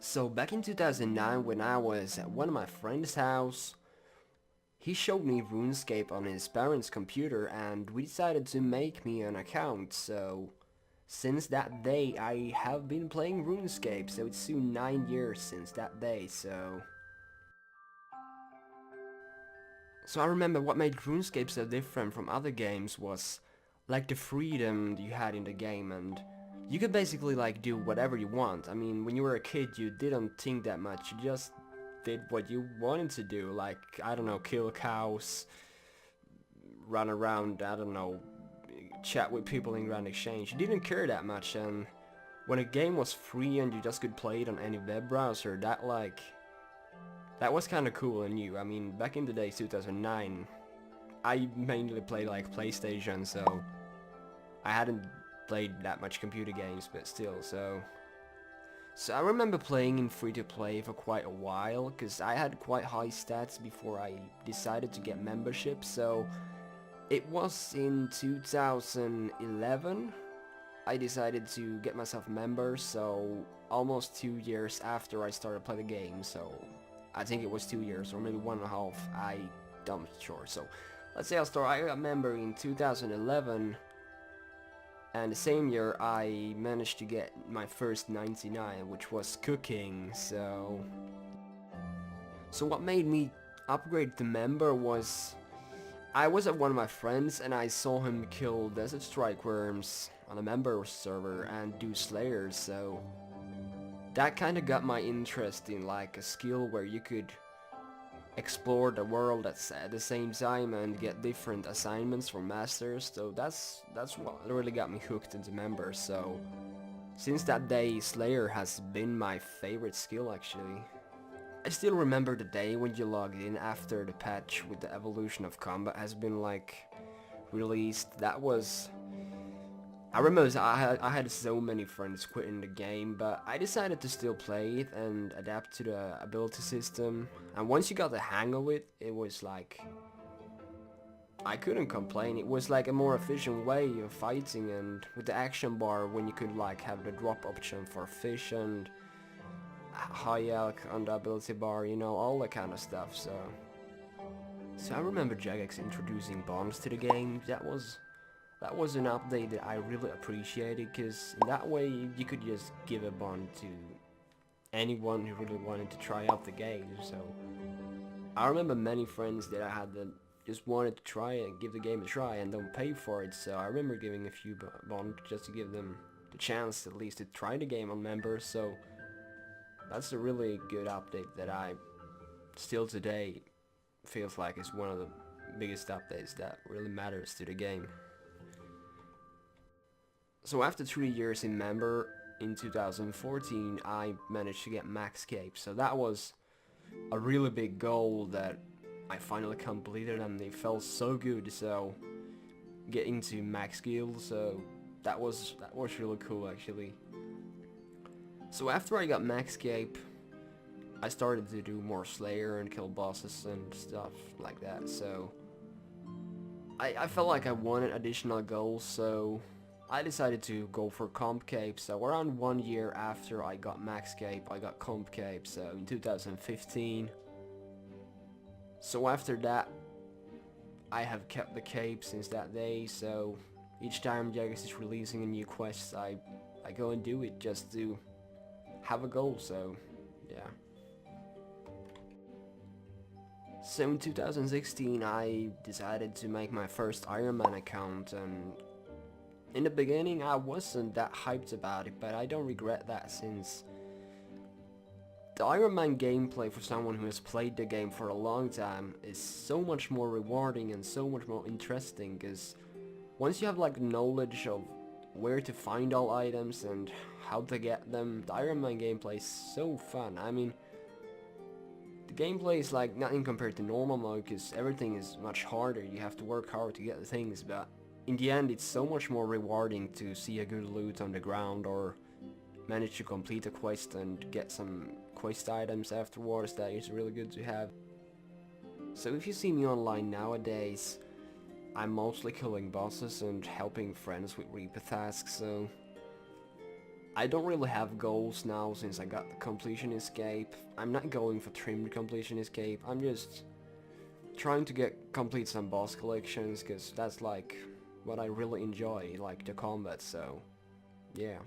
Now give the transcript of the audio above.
So back in 2009 when I was at one of my friend's house, he showed me RuneScape on his parents' computer and we decided to make me an account. So since that day I have been playing RuneScape, so it's soon 9 years since that day. So I remember what made RuneScape so different from other games was like the freedom you had in the game, and you could basically like do whatever you want. I mean, when you were a kid you didn't think that much, you just did what you wanted to do, like, I don't know, kill cows, run around, I don't know, chat with people in Grand Exchange. You didn't care that much, and when a game was free and you just could play it on any web browser, that was kind of cool and new. I mean, back in the days, 2009, I mainly played like PlayStation, so I hadn't played that much computer games, but still, so I remember playing in free-to-play for quite a while, because I had quite high stats before I decided to get membership. So it was in 2011 I decided to get myself a member, so almost 2 years after I started playing the game. So I think it was 2 years or maybe 1.5, I don't sure. So let's say I got a member in 2011, and the same year I managed to get my first 99, which was cooking. So what made me upgrade to member was I was at one of my friends and I saw him kill desert strike worms on a member server and do slayers, so that kind of got my interest in like a skill where you could explore the world at the same time and get different assignments from masters. So that's what really got me hooked into members. So since that day, Slayer has been my favorite skill actually. I still remember the day when you logged in after the patch with the evolution of combat has been like released. That was, I remember I had so many friends quitting the game, but I decided to still play it and adapt to the ability system. And once you got the hang of it, it was like, I couldn't complain. It was like a more efficient way of fighting, and with the action bar when you could like have the drop option for fish and high elk on the ability bar, you know, all that kind of stuff. So I remember Jagex introducing bonds to the game. That was an update that I really appreciated, because in that way you could just give a bond to anyone who really wanted to try out the game. So I remember many friends that I had that just wanted to try and give the game a try and don't pay for it, so I remember giving a few bond just to give them the chance at least to try the game on members. So that's a really good update that I still today feels like is one of the biggest updates that really matters to the game. So after 3 years in member, in 2014 I managed to get max cape, so that was a really big goal that I finally completed and it felt so good. So getting to max guild, so that was really cool actually. So after I got max cape, I started to do more slayer and kill bosses and stuff like that. So I felt like I wanted additional goals, so I decided to go for comp cape. So around 1 year after I got max cape, I got comp cape, so in 2015. So after that, I have kept the cape since that day. So each time Jagex is releasing a new quest, I go and do it just to have a goal. So yeah. So in 2016 I decided to make my first Iron Man account, and in the beginning I wasn't that hyped about it, but I don't regret that, since the Iron Man gameplay for someone who has played the game for a long time is so much more rewarding and so much more interesting, because once you have like knowledge of where to find all items and how to get them, the Iron Man gameplay is so fun. I mean, the gameplay is like nothing compared to normal mode, because everything is much harder. You have to work hard to get the things, but in the end it's so much more rewarding to see a good loot on the ground or manage to complete a quest and get some quest items afterwards. That is really good to have. So if you see me online nowadays, I'm mostly killing bosses and helping friends with reaper tasks, so I don't really have goals now since I got the completion escape. I'm not going for trimmed completion escape. I'm just trying to complete some boss collections, because that's like what I really enjoy, like the combat, so yeah.